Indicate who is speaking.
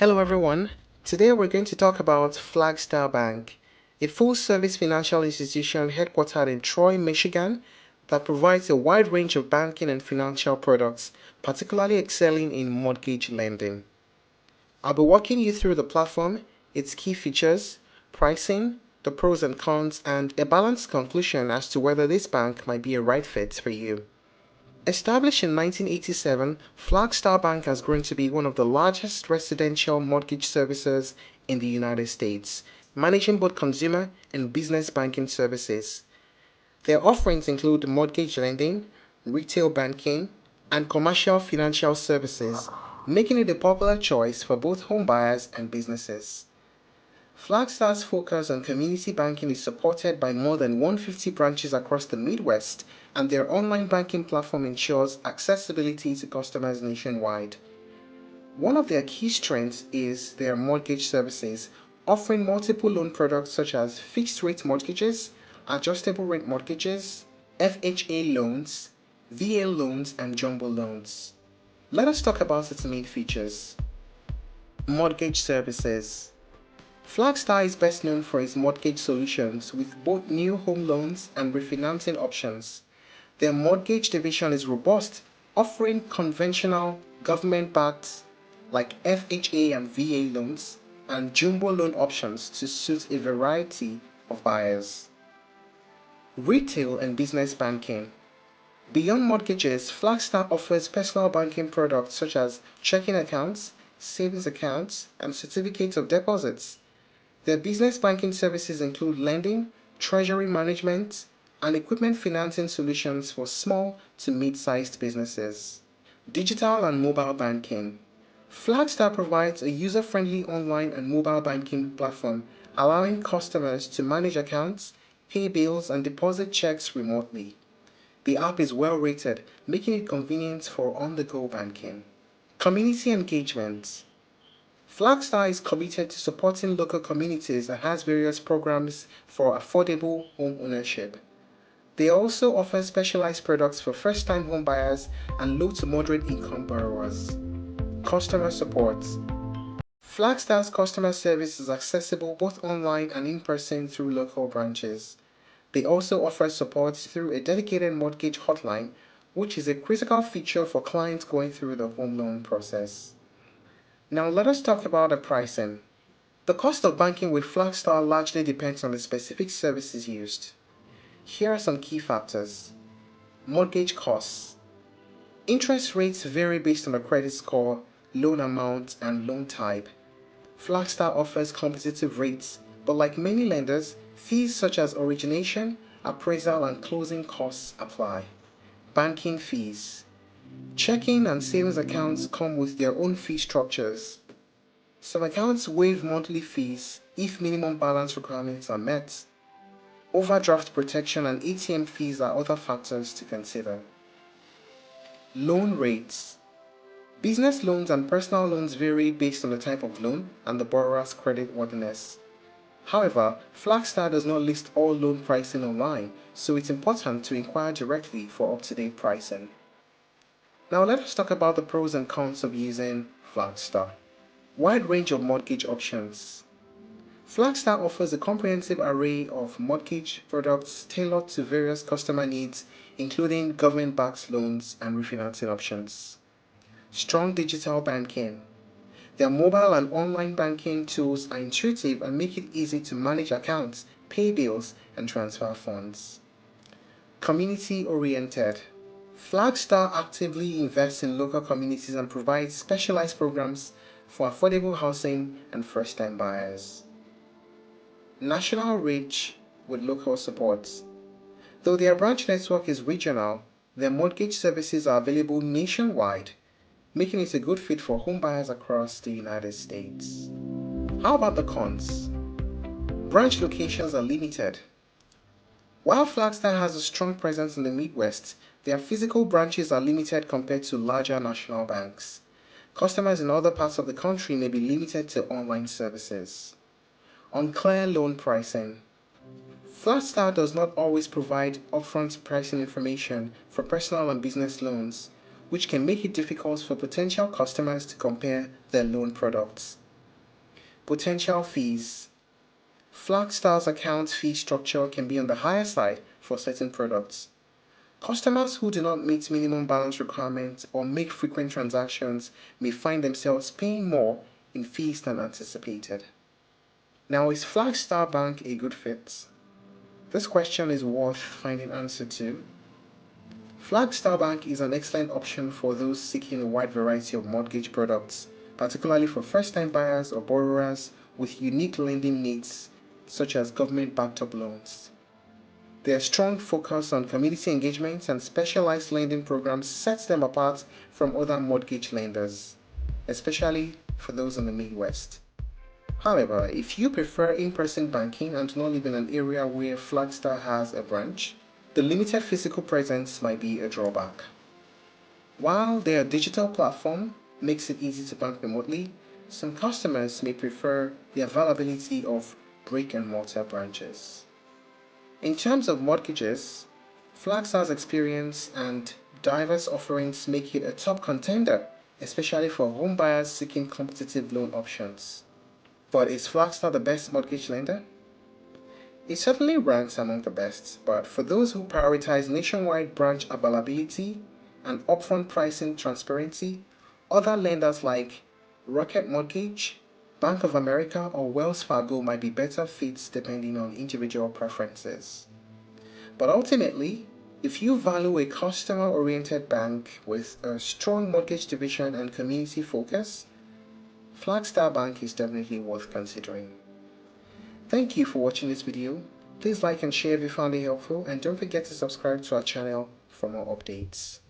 Speaker 1: Hello everyone. Today we're going to talk about Flagstar Bank, a full-service financial institution headquartered in Troy, Michigan that provides a wide range of banking and financial products, particularly excelling in mortgage lending. I'll be walking you through the platform, its key features, pricing, the pros and cons, and a balanced conclusion as to whether this bank might be a right fit for you. Established in 1987, Flagstar Bank has grown to be one of the largest residential mortgage servicers in the United States, managing both consumer and business banking services. Their offerings include mortgage lending, retail banking, and commercial financial services, making it a popular choice for both home buyers and businesses. Flagstar's focus on community banking is supported by more than 150 branches across the Midwest, and their online banking platform ensures accessibility to customers nationwide. One of their key strengths is their mortgage services, offering multiple loan products such as fixed-rate mortgages, adjustable-rate mortgages, FHA loans, VA loans, and jumbo loans. Let us talk about its main features. Mortgage services. Flagstar is best known for its mortgage solutions with both new home loans and refinancing options. Their mortgage division is robust, offering conventional government-backed like FHA and VA loans and jumbo loan options to suit a variety of buyers. Retail and business banking. Beyond mortgages, Flagstar offers personal banking products such as checking accounts, savings accounts, and certificates of deposits. Their business banking services include lending, treasury management, and equipment financing solutions for small to mid-sized businesses. Digital and mobile banking. Flagstar provides a user-friendly online and mobile banking platform, allowing customers to manage accounts, pay bills, and deposit checks remotely. The app is well rated, making it convenient for on-the-go banking. Community engagement. Flagstar is committed to supporting local communities and has various programs for affordable home ownership. They also offer specialized products for first-time home buyers and low to moderate income borrowers. Customer support. Flagstar's customer service is accessible both online and in person through local branches. They also offer support through a dedicated mortgage hotline, which is a critical feature for clients going through the home loan process. Now let us talk about the pricing. The cost of banking with Flagstar largely depends on the specific services used. Here are some key factors. Mortgage costs. Interest rates vary based on the credit score, loan amount, and loan type. Flagstar offers competitive rates, but like many lenders, fees such as origination, appraisal, and closing costs apply. Banking fees. Checking and savings accounts come with their own fee structures. Some accounts waive monthly fees if minimum balance requirements are met. Overdraft protection and ATM fees are other factors to consider. Loan rates. Business loans and personal loans vary based on the type of loan and the borrower's credit worthiness. However, Flagstar does not list all loan pricing online, so it's important to inquire directly for up-to-date pricing. Now let us talk about the pros and cons of using Flagstar. Wide range of mortgage options. Flagstar offers a comprehensive array of mortgage products tailored to various customer needs, including government-backed loans and refinancing options. Strong digital banking. Their mobile and online banking tools are intuitive and make it easy to manage accounts, pay bills, and transfer funds. Community-oriented. Flagstar actively invests in local communities and provides specialized programs for affordable housing and first-time buyers. National reach with local support. Though their branch network is regional, their mortgage services are available nationwide, making it a good fit for home buyers across the United States. How about the cons? Branch locations are limited. While Flagstar has a strong presence in the Midwest, their physical branches are limited compared to larger national banks. Customers in other parts of the country may be limited to online services. Unclear loan pricing. Flagstar does not always provide upfront pricing information for personal and business loans, which can make it difficult for potential customers to compare their loan products. Potential fees. Flagstar's account fee structure can be on the higher side for certain products. Customers who do not meet minimum balance requirements or make frequent transactions may find themselves paying more in fees than anticipated. Now, is Flagstar Bank a good fit? This question is worth finding answer to. Flagstar Bank is an excellent option for those seeking a wide variety of mortgage products, particularly for first-time buyers or borrowers with unique lending needs, such as government-backed up loans. Their strong focus on community engagement and specialized lending programs sets them apart from other mortgage lenders, especially for those in the Midwest. However, if you prefer in-person banking and do not live in an area where Flagstar has a branch, the limited physical presence might be a drawback. While their digital platform makes it easy to bank remotely, some customers may prefer the availability of brick-and-mortar branches. In terms of mortgages, Flagstar's experience and diverse offerings make it a top contender, especially for home buyers seeking competitive loan options. But is Flagstar the best mortgage lender? It certainly ranks among the best, but for those who prioritize nationwide branch availability and upfront pricing transparency, other lenders like Rocket Mortgage, Bank of America, or Wells Fargo might be better fits depending on individual preferences. But ultimately, if you value a customer-oriented bank with a strong mortgage division and community focus, Flagstar Bank is definitely worth considering. Thank you for watching this video. Please like and share if you found it helpful, and don't forget to subscribe to our channel for more updates.